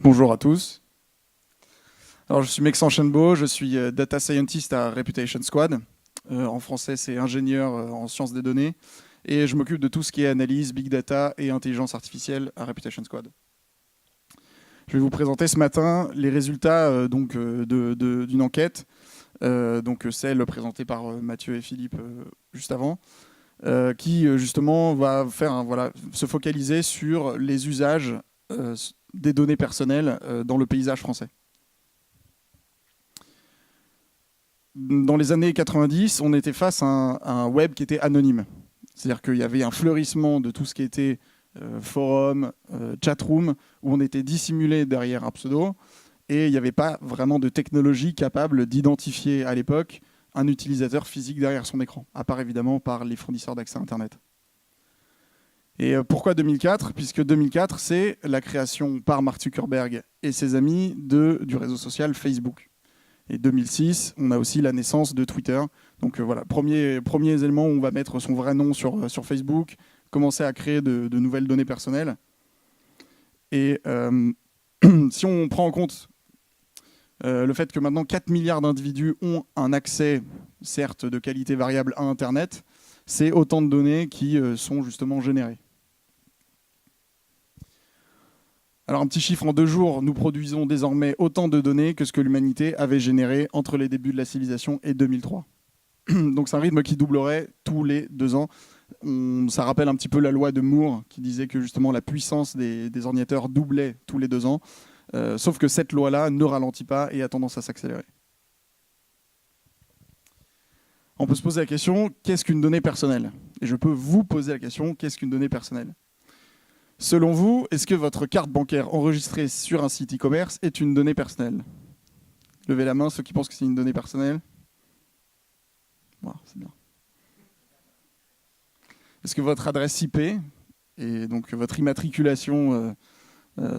Bonjour à tous. Alors, je suis Mexan Shenbo, je suis Data Scientist à Reputation Squad. En français, c'est ingénieur en sciences des données. Et je m'occupe de tout ce qui est analyse, big data et intelligence artificielle à Reputation Squad. Je vais vous présenter ce matin les résultats d'une enquête, celle présentée par Mathieu et Philippe juste avant, qui justement va se focaliser sur les usages des données personnelles dans le paysage français. Dans les années 90, on était face à un web qui était anonyme. C'est-à-dire qu'il y avait un fleurissement de tout ce qui était forum, chatroom, où on était dissimulé derrière un pseudo, et il n'y avait pas vraiment de technologie capable d'identifier à l'époque un utilisateur physique derrière son écran, à part évidemment par les fournisseurs d'accès à Internet. Et pourquoi 2004 ? Puisque 2004, c'est la création par Mark Zuckerberg et ses amis du réseau social Facebook. Et 2006, on a aussi la naissance de Twitter. Donc voilà, premiers éléments où on va mettre son vrai nom sur Facebook, commencer à créer de nouvelles données personnelles. Et si on prend en compte le fait que maintenant 4 milliards d'individus ont un accès, certes de qualité variable, à Internet, c'est autant de données qui sont justement générées. Alors un petit chiffre, en 2 jours, nous produisons désormais autant de données que ce que l'humanité avait généré entre les débuts de la civilisation et 2003. Donc c'est un rythme qui doublerait tous les 2 ans. Ça rappelle un petit peu la loi de Moore qui disait que justement la puissance des ordinateurs doublait tous les 2 ans. Sauf que cette loi-là ne ralentit pas et a tendance à s'accélérer. On peut se poser la question, qu'est-ce qu'une donnée personnelle ? Et je peux vous poser la question, qu'est-ce qu'une donnée personnelle ? Selon vous, est-ce que votre carte bancaire enregistrée sur un site e-commerce est une donnée personnelle ? Levez la main, ceux qui pensent que c'est une donnée personnelle. Wow, c'est bien. Est-ce que votre adresse IP et donc votre immatriculation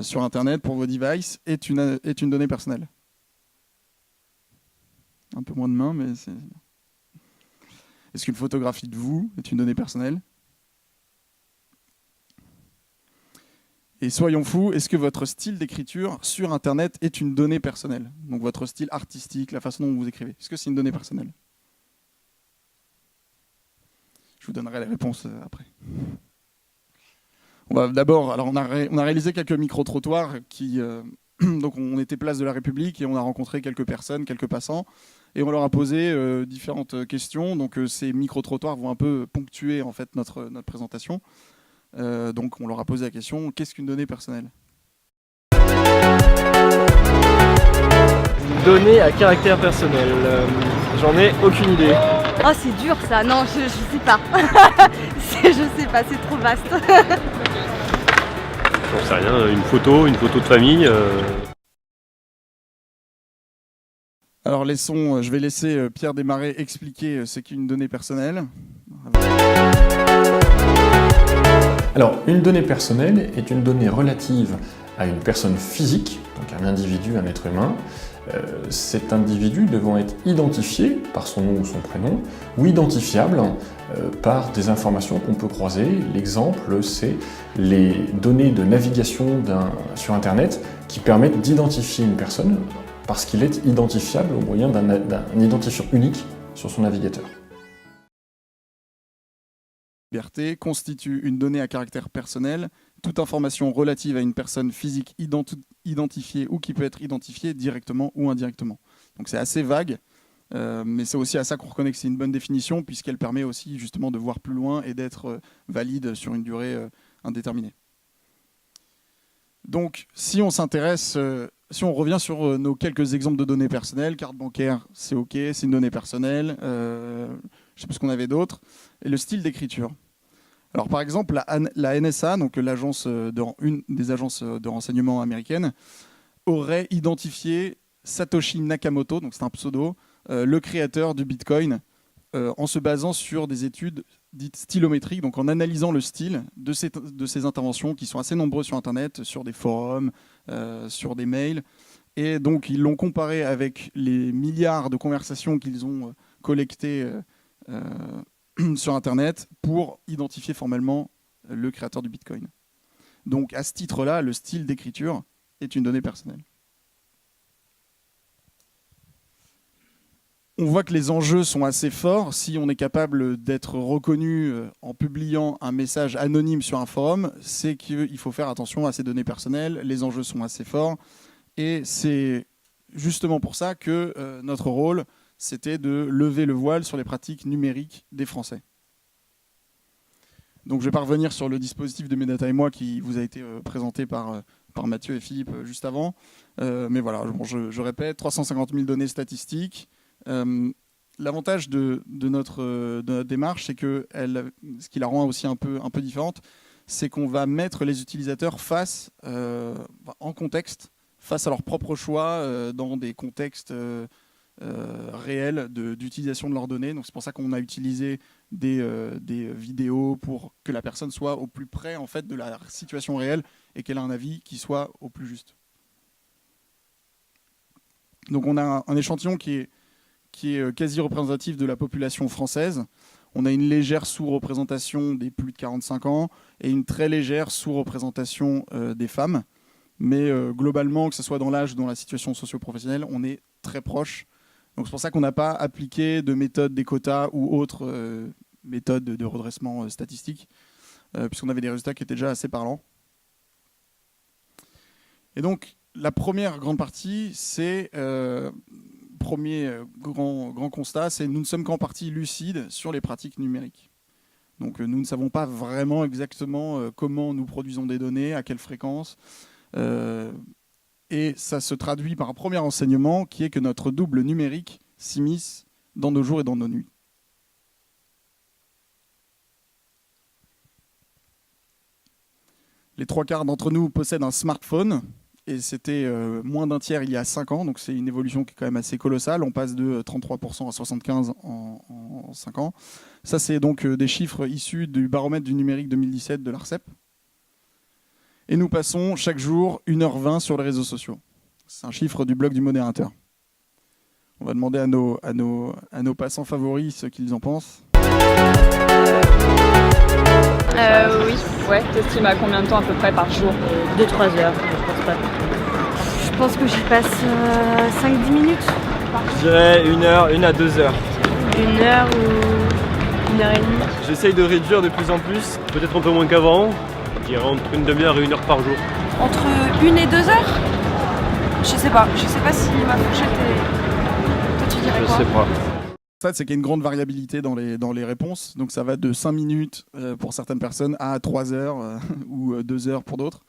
sur Internet pour vos devices est une donnée personnelle ? Un peu moins de mains, mais c'est... Est-ce qu'une photographie de vous est une donnée personnelle ? Et soyons fous, est-ce que votre style d'écriture sur Internet est une donnée personnelle ? Donc votre style artistique, la façon dont vous écrivez. Est-ce que c'est une donnée personnelle ? Je vous donnerai les réponses après. D'abord, alors on a réalisé quelques micro-trottoirs qui... donc on était place de la République et on a rencontré quelques personnes, quelques passants, et on leur a posé différentes questions. Donc ces micro-trottoirs vont un peu ponctuer en fait notre présentation. Donc on leur a posé la question, qu'est-ce qu'une donnée personnelle ? Données à caractère personnel, j'en ai aucune idée. Oh c'est dur ça, non je sais pas. Je sais pas, c'est trop vaste. J'en sais rien, une photo de famille. Alors je vais laisser Pierre Desmarais expliquer ce qu'est une donnée personnelle. Alors, une donnée personnelle est une donnée relative à une personne physique, donc un individu, un être humain. Cet individu devant être identifié par son nom ou son prénom, ou identifiable par des informations qu'on peut croiser. L'exemple, c'est les données de navigation sur Internet qui permettent d'identifier une personne parce qu'il est identifiable au moyen d'un identifiant unique sur son navigateur. Liberté constitue une donnée à caractère personnel, toute information relative à une personne physique identifiée ou qui peut être identifiée directement ou indirectement. Donc c'est assez vague, mais c'est aussi à ça qu'on reconnaît que c'est une bonne définition, puisqu'elle permet aussi justement de voir plus loin et d'être valide sur une durée indéterminée. Donc si on s'intéresse, si on revient sur nos quelques exemples de données personnelles, carte bancaire, c'est OK, c'est une donnée personnelle, je ne sais plus ce qu'on avait d'autre, et le style d'écriture. Alors par exemple, la NSA, donc une des agences de renseignement américaines, aurait identifié Satoshi Nakamoto, donc c'est un pseudo, le créateur du Bitcoin, en se basant sur des études dites stylométriques, donc en analysant le style de ces interventions qui sont assez nombreuses sur Internet, sur des forums, sur des mails. Et donc ils l'ont comparé avec les milliards de conversations qu'ils ont collectées sur Internet pour identifier formellement le créateur du Bitcoin. Donc à ce titre-là, le style d'écriture est une donnée personnelle. On voit que les enjeux sont assez forts. Si on est capable d'être reconnu en publiant un message anonyme sur un forum, c'est qu'il faut faire attention à ces données personnelles. Les enjeux sont assez forts. Et c'est justement pour ça que notre rôle, c'était de lever le voile sur les pratiques numériques des Français. Donc je ne vais pas revenir sur le dispositif de Mes Data et moi qui vous a été présenté par Mathieu et Philippe juste avant. Mais voilà, je répète, 350 000 données statistiques. L'avantage de notre démarche, c'est que ce qui la rend aussi un peu différente, c'est qu'on va mettre les utilisateurs en contexte, face à leurs propres choix, dans des contextes réels d'utilisation de leurs données. Donc c'est pour ça qu'on a utilisé des vidéos pour que la personne soit au plus près en fait, de la situation réelle et qu'elle ait un avis qui soit au plus juste. Donc on a un échantillon qui est quasi représentatif de la population française. On a une légère sous-représentation des plus de 45 ans et une très légère sous-représentation des femmes. Mais globalement, que ce soit dans l'âge ou dans la situation socio-professionnelle, on est très proche. Donc c'est pour ça qu'on n'a pas appliqué de méthode des quotas ou autre méthode de redressement statistique, puisqu'on avait des résultats qui étaient déjà assez parlants. Et donc, la première grande partie, c'est... premier grand constat, c'est nous ne sommes qu'en partie lucides sur les pratiques numériques. Donc nous ne savons pas vraiment exactement comment nous produisons des données, à quelle fréquence. Et ça se traduit par un premier enseignement qui est que notre double numérique s'immisce dans nos jours et dans nos nuits. Les 3/4 d'entre nous possèdent un smartphone. Et c'était moins d'un tiers il y a 5 ans, donc c'est une évolution qui est quand même assez colossale. On passe de 33% à 75% en 5 ans. Ça, c'est donc des chiffres issus du baromètre du numérique 2017 de l'ARCEP. Et nous passons chaque jour 1h20 sur les réseaux sociaux. C'est un chiffre du blog du modérateur. On va demander à nos passants favoris ce qu'ils en pensent. Oui. Ouais, t'estimes à combien de temps à peu près par jour? 2-3 heures, je pense pas. Je pense que j'y passe 5-10 minutes. Je dirais 1 à 2 heures. 1 heure ou 1h30. J'essaye de réduire de plus en plus. Peut-être un peu moins qu'avant. Je dirais entre une demi-heure et 1 heure par jour. Entre 1 et 2 heures? Je sais pas si ma fourchette est... Toi tu dirais Je quoi? sais pas. Ça, c'est qu'il y a une grande variabilité dans les réponses. Donc ça va de 5 minutes pour certaines personnes à 3 heures ou 2 heures pour d'autres.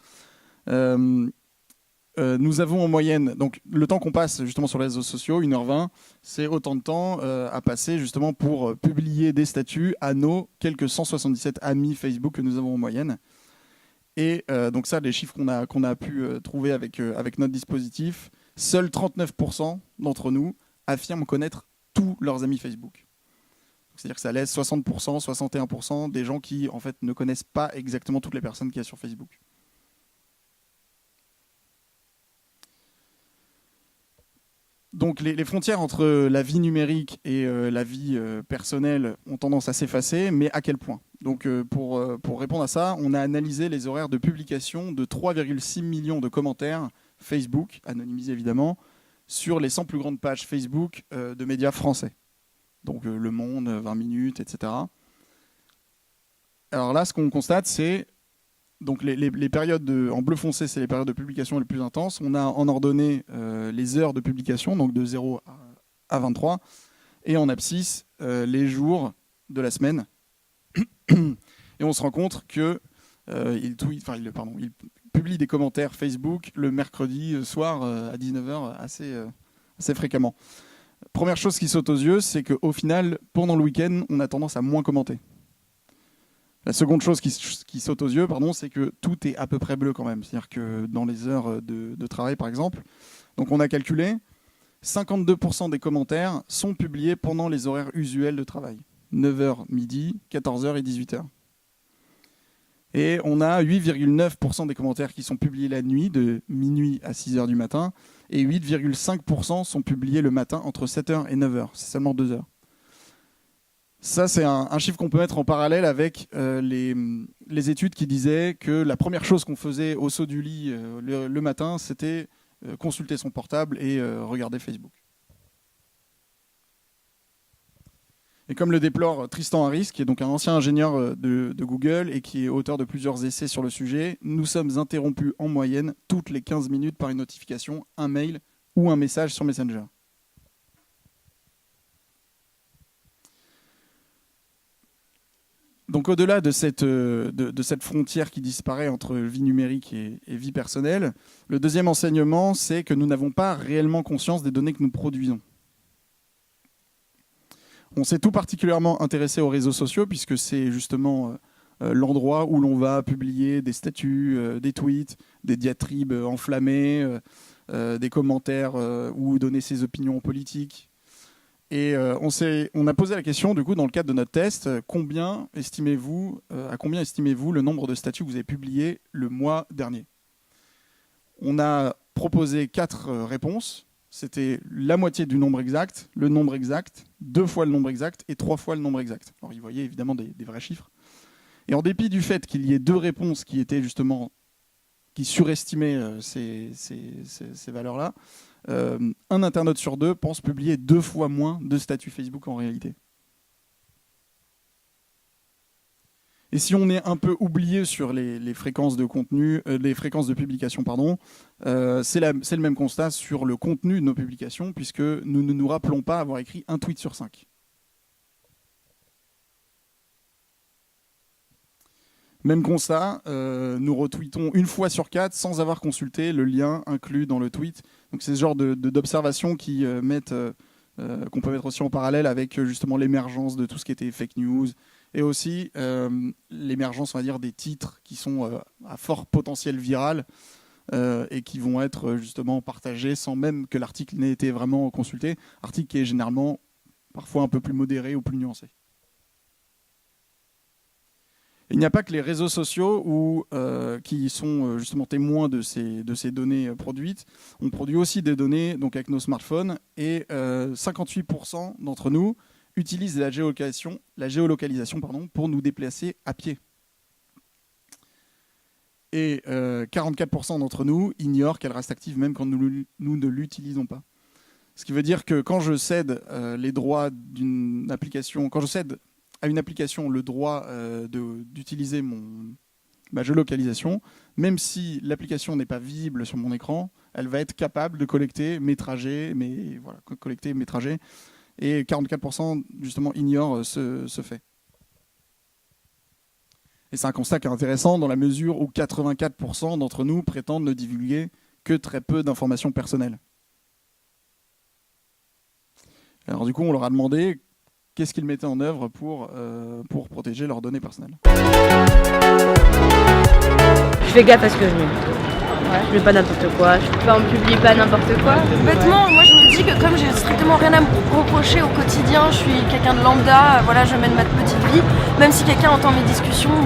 Nous avons en moyenne, donc le temps qu'on passe justement sur les réseaux sociaux, 1h20, c'est autant de temps à passer justement pour publier des statuts à nos quelques 177 amis Facebook que nous avons en moyenne. Et donc ça, les chiffres qu'on a pu trouver avec notre dispositif, seuls 39% d'entre nous affirment connaître tous leurs amis Facebook. C'est-à-dire que ça laisse 60%, 61% des gens qui en fait ne connaissent pas exactement toutes les personnes qu'il y a sur Facebook. Donc les frontières entre la vie numérique et la vie personnelle ont tendance à s'effacer, mais à quel point? Donc pour répondre à ça, on a analysé les horaires de publication de 3,6 millions de commentaires Facebook, anonymisés évidemment, sur les 100 plus grandes pages Facebook de médias français. Donc Le Monde, 20 minutes, etc. Alors là, ce qu'on constate, c'est donc les périodes en bleu foncé, c'est les périodes de publication les plus intenses. On a en ordonnée les heures de publication, donc de 0 à 23, et en abscisse les jours de la semaine. Et on se rend compte que il publie des commentaires Facebook le mercredi soir à 19h assez fréquemment. Première chose qui saute aux yeux, c'est qu'au final, pendant le week-end, on a tendance à moins commenter. La seconde chose qui saute aux yeux, c'est que tout est à peu près bleu quand même. C'est-à-dire que dans les heures de travail, par exemple, donc on a calculé, 52% des commentaires sont publiés pendant les horaires usuels de travail. 9h midi, 14h et 18h. Et on a 8,9% des commentaires qui sont publiés la nuit, de minuit à 6h du matin, et 8,5% sont publiés le matin entre 7h et 9h. C'est seulement 2 heures. Ça, c'est un chiffre qu'on peut mettre en parallèle avec les études qui disaient que la première chose qu'on faisait au saut du lit le matin, c'était consulter son portable et regarder Facebook. Et comme le déplore Tristan Harris, qui est donc un ancien ingénieur de Google et qui est auteur de plusieurs essais sur le sujet, nous sommes interrompus en moyenne toutes les 15 minutes par une notification, un mail ou un message sur Messenger. Donc au-delà de cette frontière qui disparaît entre vie numérique et vie personnelle, le deuxième enseignement, c'est que nous n'avons pas réellement conscience des données que nous produisons. On s'est tout particulièrement intéressé aux réseaux sociaux puisque c'est justement l'endroit où l'on va publier des statuts, des tweets, des diatribes enflammées, des commentaires ou donner ses opinions politiques. Et on a posé la question, du coup, dans le cadre de notre test, à combien estimez-vous le nombre de statuts que vous avez publiés le mois dernier? On a proposé 4 réponses. C'était la moitié du nombre exact, le nombre exact, 2 fois le nombre exact et 3 fois le nombre exact. Alors, il voyait évidemment des vrais chiffres. Et en dépit du fait qu'il y ait 2 réponses qui étaient justement qui surestimaient ces valeurs-là, un internaute sur 2 pense publier 2 fois moins de statuts Facebook en réalité. Et si on est un peu oublié sur les fréquences de contenu, les fréquences de publication, pardon, c'est le même constat sur le contenu de nos publications, puisque nous ne nous rappelons pas avoir écrit un tweet sur 5. Même constat, nous retweetons 1 fois sur 4 sans avoir consulté le lien inclus dans le tweet. Donc c'est ce genre d'observations qui qu'on peut mettre aussi en parallèle avec justement l'émergence de tout ce qui était fake news et aussi l'émergence, on va dire, des titres qui sont à fort potentiel viral et qui vont être justement partagés sans même que l'article n'ait été vraiment consulté. Article qui est généralement parfois un peu plus modéré ou plus nuancé. Il n'y a pas que les réseaux sociaux qui sont justement témoins de ces données produites. On produit aussi des données donc avec nos smartphones et 58% d'entre nous utilisent la géolocalisation pour nous déplacer à pied. Et 44% d'entre nous ignorent qu'elle reste active même quand nous ne l'utilisons pas. Ce qui veut dire que quand je cède les droits d'une application, quand je cède à une application le droit d'utiliser ma géolocalisation, même si l'application n'est pas visible sur mon écran, elle va être capable de collecter mes trajets, et 44% justement ignorent ce fait. Et c'est un constat qui est intéressant dans la mesure où 84% d'entre nous prétendent ne divulguer que très peu d'informations personnelles. Alors du coup, on leur a demandé qu'est-ce qu'ils mettaient en œuvre pour protéger leurs données personnelles. Je fais gaffe à ce que je mets. Ouais. Je mets pas n'importe quoi. On publie pas n'importe quoi. Bêtement, moi je me dis que comme j'ai strictement rien à me reprocher au quotidien, je suis quelqu'un de lambda, voilà, je mène ma petite vie. Même si quelqu'un entend mes discussions, il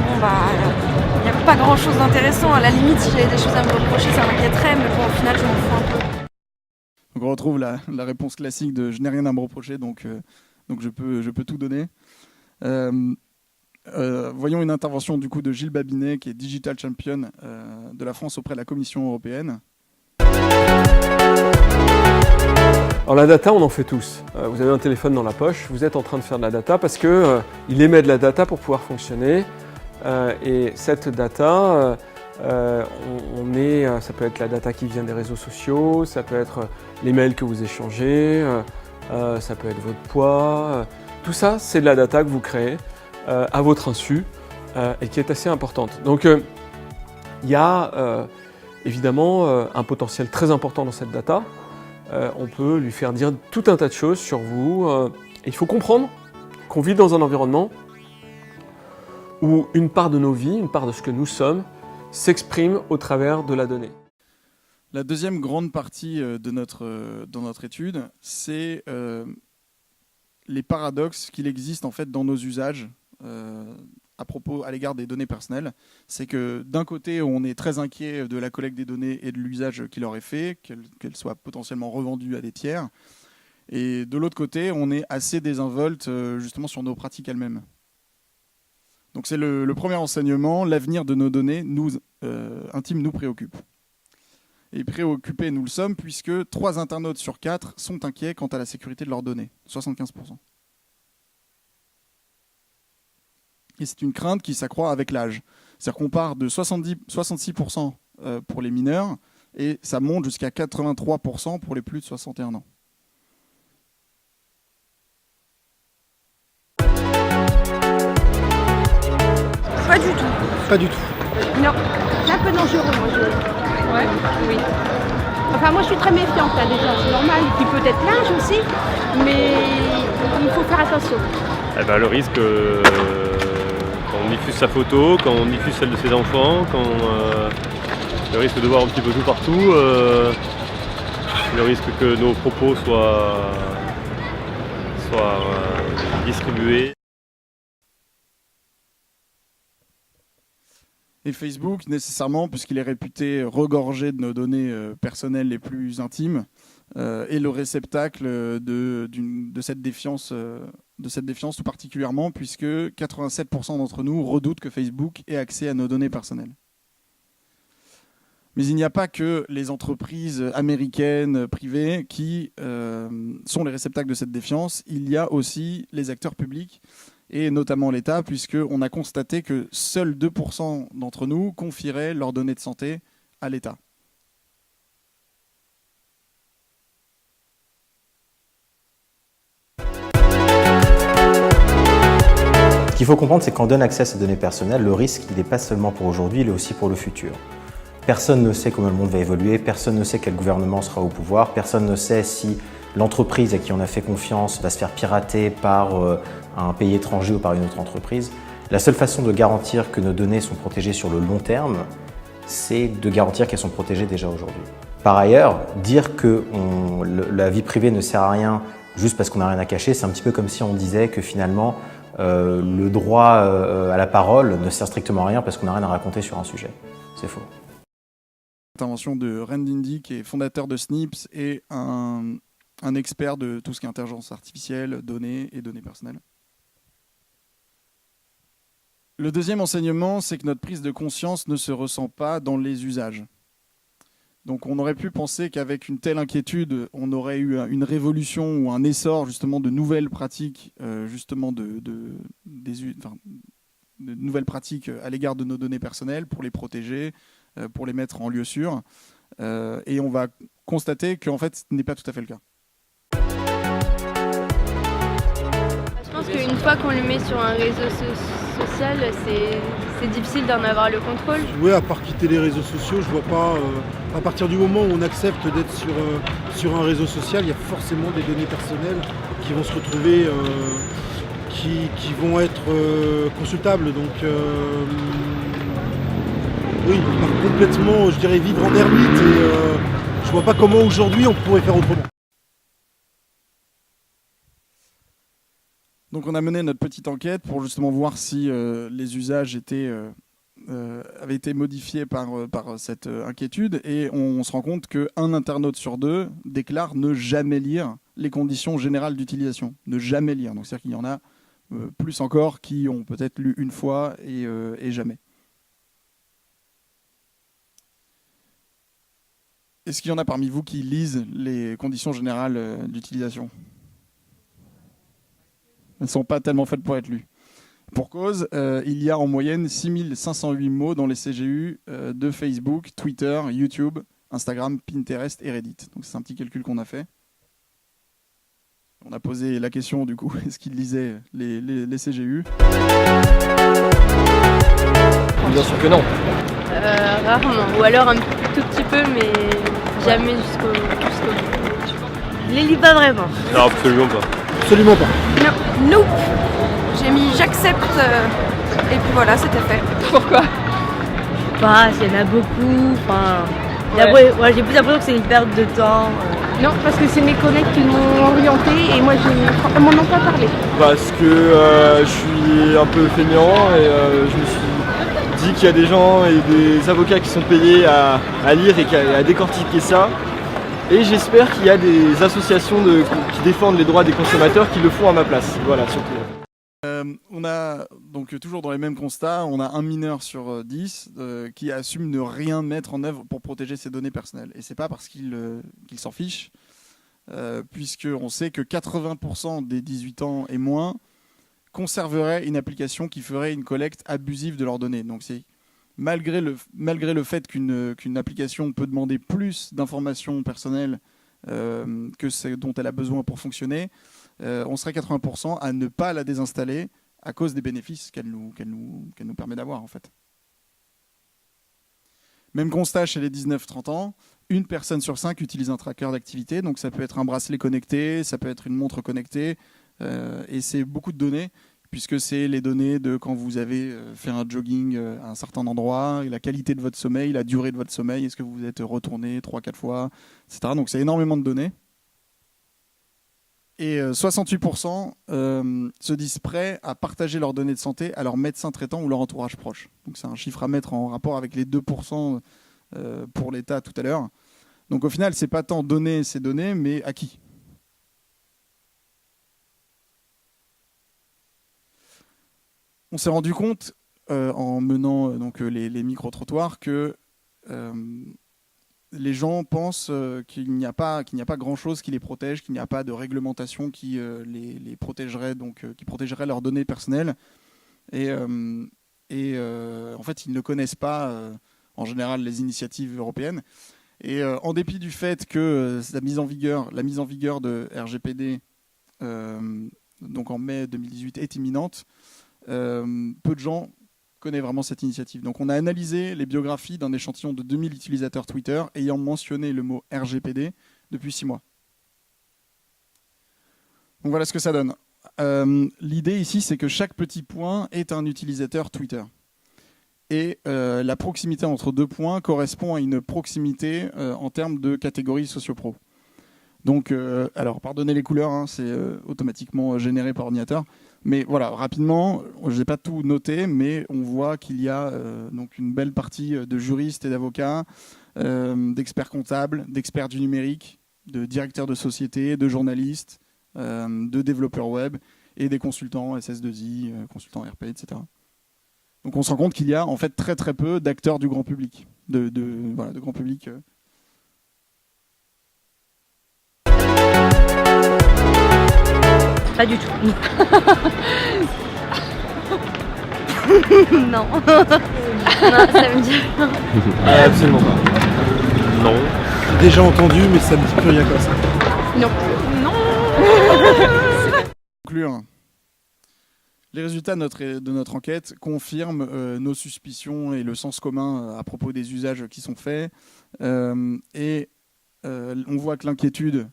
n'y a pas grand chose d'intéressant. À la limite, si j'avais des choses à me reprocher, ça m'inquiéterait, mais bon, au final, je m'en fous un peu. Donc on retrouve la réponse classique de je n'ai rien à me reprocher, donc je peux tout donner. Voyons une intervention du coup de Gilles Babinet, qui est Digital Champion de la France auprès de la Commission européenne. Alors la data, on en fait tous. Vous avez un téléphone dans la poche, vous êtes en train de faire de la data parce que il émet de la data pour pouvoir fonctionner. Et cette data, ça peut être la data qui vient des réseaux sociaux, ça peut être les mails que vous échangez, ça peut être votre poids. Tout ça, c'est de la data que vous créez à votre insu et qui est assez importante. Donc il y a évidemment un potentiel très important dans cette data. On peut lui faire dire tout un tas de choses sur vous. Il faut comprendre qu'on vit dans un environnement où une part de nos vies, une part de ce que nous sommes, s'exprime au travers de la donnée. La deuxième grande partie dans notre étude, c'est les paradoxes qu'il existe en fait dans nos usages à l'égard des données personnelles. C'est que d'un côté, on est très inquiet de la collecte des données et de l'usage qui leur est fait, qu'elles soient potentiellement revendues à des tiers. Et de l'autre côté, on est assez désinvolte justement sur nos pratiques elles-mêmes. Donc c'est le premier enseignement, l'avenir de nos données intimes nous préoccupe. Et préoccupés, nous le sommes, puisque 3 internautes sur 4 sont inquiets quant à la sécurité de leurs données, 75%. Et c'est une crainte qui s'accroît avec l'âge. C'est-à-dire qu'on part de 66% pour les mineurs, et ça monte jusqu'à 83% pour les plus de 61 ans. Pas du tout. Pas du tout. Non, c'est un peu dangereux, moi. Ouais, oui. Enfin, moi, je suis très méfiante, là, déjà, c'est normal. Et puis peut-être l'âge aussi, mais il faut faire attention. Eh ben, le risque, quand on diffuse sa photo, quand on diffuse celle de ses enfants, le risque de voir un petit peu tout partout, le risque que nos propos soient distribués. Et Facebook, nécessairement, puisqu'il est réputé regorgé de nos données personnelles les plus intimes, est le réceptacle de cette défiance tout particulièrement, puisque 87% d'entre nous redoutent que Facebook ait accès à nos données personnelles. Mais il n'y a pas que les entreprises américaines privées qui sont les réceptacles de cette défiance, il y a aussi les acteurs publics, et notamment l'État, puisqu'on a constaté que seuls 2% d'entre nous confieraient leurs données de santé à l'État. Ce qu'il faut comprendre, c'est que quand on donne accès à ces données personnelles, le risque, il n'est pas seulement pour aujourd'hui, il est aussi pour le futur. Personne ne sait comment le monde va évoluer, personne ne sait quel gouvernement sera au pouvoir, personne ne sait si l'entreprise à qui on a fait confiance va se faire pirater par un pays étranger ou par une autre entreprise. La seule façon de garantir que nos données sont protégées sur le long terme, c'est de garantir qu'elles sont protégées déjà aujourd'hui. Par ailleurs, dire que la vie privée ne sert à rien juste parce qu'on n'a rien à cacher, c'est un petit peu comme si on disait que finalement le droit à la parole ne sert strictement à rien parce qu'on n'a rien à raconter sur un sujet. C'est faux. L'intervention de Rendindy, qui est fondateur de Snips et un expert de tout ce qui est intelligence artificielle, données et données personnelles. Le deuxième enseignement, c'est que notre prise de conscience ne se ressent pas dans les usages. Donc on aurait pu penser qu'avec une telle inquiétude, on aurait eu une révolution ou un essor justement de nouvelles pratiques, de nouvelles pratiques à l'égard de nos données personnelles pour les protéger, pour les mettre en lieu sûr. Et on va constater qu'en fait, ce n'est pas tout à fait le cas. Je pense qu'une fois qu'on le met sur un réseau social, c'est difficile d'en avoir le contrôle. Oui, à part quitter les réseaux sociaux, je vois pas. À partir du moment où on accepte d'être sur un réseau social, il y a forcément des données personnelles qui vont se retrouver, qui vont être consultables. Donc, oui, on part complètement, je dirais, vivre en ermite et je vois pas comment aujourd'hui on pourrait faire autrement. Donc on a mené notre petite enquête pour justement voir si les usages avaient été modifiés par cette inquiétude, et on se rend compte qu'un internaute sur 2 déclare ne jamais lire les conditions générales d'utilisation. Ne jamais lire. Donc c'est-à-dire qu'il y en a plus encore qui ont peut-être lu une fois et jamais. Est-ce qu'il y en a parmi vous qui lisent les conditions générales d'utilisation ? Elles ne sont pas tellement faites pour être lues. Pour cause, il y a en moyenne 6508 mots dans les CGU de Facebook, Twitter, YouTube, Instagram, Pinterest et Reddit. Donc c'est un petit calcul qu'on a fait. On a posé la question du coup, est-ce qu'ils lisaient les CGU ? Bien sûr que non. Rarement, ou alors un tout petit peu, mais jamais jusqu'au bout. Je les lis pas vraiment. Non, absolument pas. Absolument pas. Non, nope. J'ai mis j'accepte et puis voilà, c'était fait. Pourquoi? Bah, il y en a beaucoup. Enfin, Ouais. j'ai plus l'impression que c'est une perte de temps. Non, parce que c'est mes collègues qui m'ont orienté et moi, ils m'en ont pas parlé. Parce que je suis un peu fainéant et je me suis dit qu'il y a des gens et des avocats qui sont payés à lire et à décortiquer ça. Et j'espère qu'il y a des associations qui défendent les droits des consommateurs qui le font à ma place. Voilà, surtout. On a donc toujours dans les mêmes constats, on a un mineur sur 10 qui assume ne rien mettre en œuvre pour protéger ses données personnelles. Et c'est pas parce qu'il s'en fiche, puisqu'on sait que 80% des 18 ans et moins conserveraient une application qui ferait une collecte abusive de leurs données. Donc c'est malgré le fait qu'une application peut demander plus d'informations personnelles que ce dont elle a besoin pour fonctionner, on serait 80% à ne pas la désinstaller à cause des bénéfices qu'elle nous permet d'avoir en fait. Même constat chez les 19-30 ans, une personne sur 5 utilise un tracker d'activité, donc ça peut être un bracelet connecté, ça peut être une montre connectée, et c'est beaucoup de données, puisque c'est les données de quand vous avez fait un jogging à un certain endroit, la qualité de votre sommeil, la durée de votre sommeil, est-ce que vous êtes retourné 3-4 fois, etc. Donc c'est énormément de données. Et 68% se disent prêts à partager leurs données de santé à leur médecin traitant ou leur entourage proche. Donc c'est un chiffre à mettre en rapport avec les 2% pour l'État tout à l'heure. Donc au final, c'est pas tant donner ces données, mais à qui ? On s'est rendu compte, en menant les micro-trottoirs, que les gens pensent qu'il n'y a pas grand-chose qui les protège, qu'il n'y a pas de réglementation qui les protégerait, qui protégerait leurs données personnelles. Et en fait, ils ne connaissent pas, en général, les initiatives européennes. Et en dépit du fait que la mise en vigueur de RGPD, donc en mai 2018, est imminente, peu de gens connaissent vraiment cette initiative. Donc on a analysé les biographies d'un échantillon de 2000 utilisateurs Twitter ayant mentionné le mot RGPD depuis 6 mois. Donc voilà ce que ça donne. L'idée ici, c'est que chaque petit point est un utilisateur Twitter. Et la proximité entre 2 points correspond à une proximité en termes de catégorie socio-pro. Donc, alors, pardonnez les couleurs, hein, c'est automatiquement généré par ordinateur. Mais voilà, rapidement, je n'ai pas tout noté, mais on voit qu'il y a donc une belle partie de juristes et d'avocats, d'experts comptables, d'experts du numérique, de directeurs de sociétés, de journalistes, de développeurs web et des consultants SS2I, consultants RP, etc. Donc on se rend compte qu'il y a en fait très très peu d'acteurs du grand public, de grand public. Pas du tout. Non. Non, ça me dit rien. Absolument pas. Non. Déjà entendu, mais ça me dit plus rien comme ça. Non. Non. Conclure. Les résultats de notre enquête confirment nos suspicions et le sens commun à propos des usages qui sont faits. On voit que l'inquiétude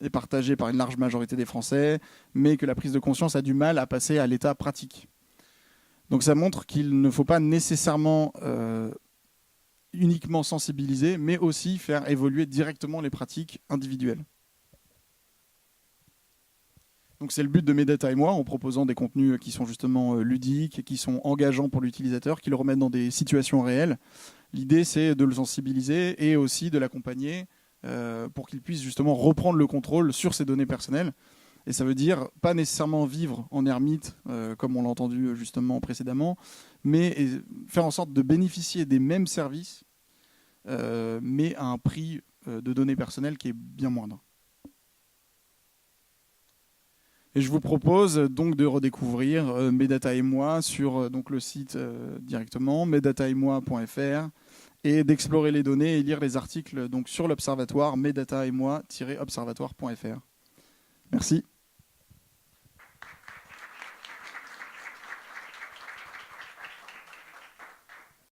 est partagée par une large majorité des Français, mais que la prise de conscience a du mal à passer à l'état pratique. Donc ça montre qu'il ne faut pas nécessairement uniquement sensibiliser, mais aussi faire évoluer directement les pratiques individuelles. Donc c'est le but de Medata et moi, en proposant des contenus qui sont justement ludiques, qui sont engageants pour l'utilisateur, qui le remettent dans des situations réelles. L'idée, c'est de le sensibiliser et aussi de l'accompagner pour qu'il puisse justement reprendre le contrôle sur ses données personnelles. Et ça veut dire pas nécessairement vivre en ermite, comme on l'a entendu justement précédemment, mais faire en sorte de bénéficier des mêmes services, mais à un prix de données personnelles qui est bien moindre. Et je vous propose donc de redécouvrir Medata et moi sur le site directement, medataetmoi.fr, et d'explorer les données et lire les articles sur l'Observatoire, medataetmoi-observatoire.fr. Merci.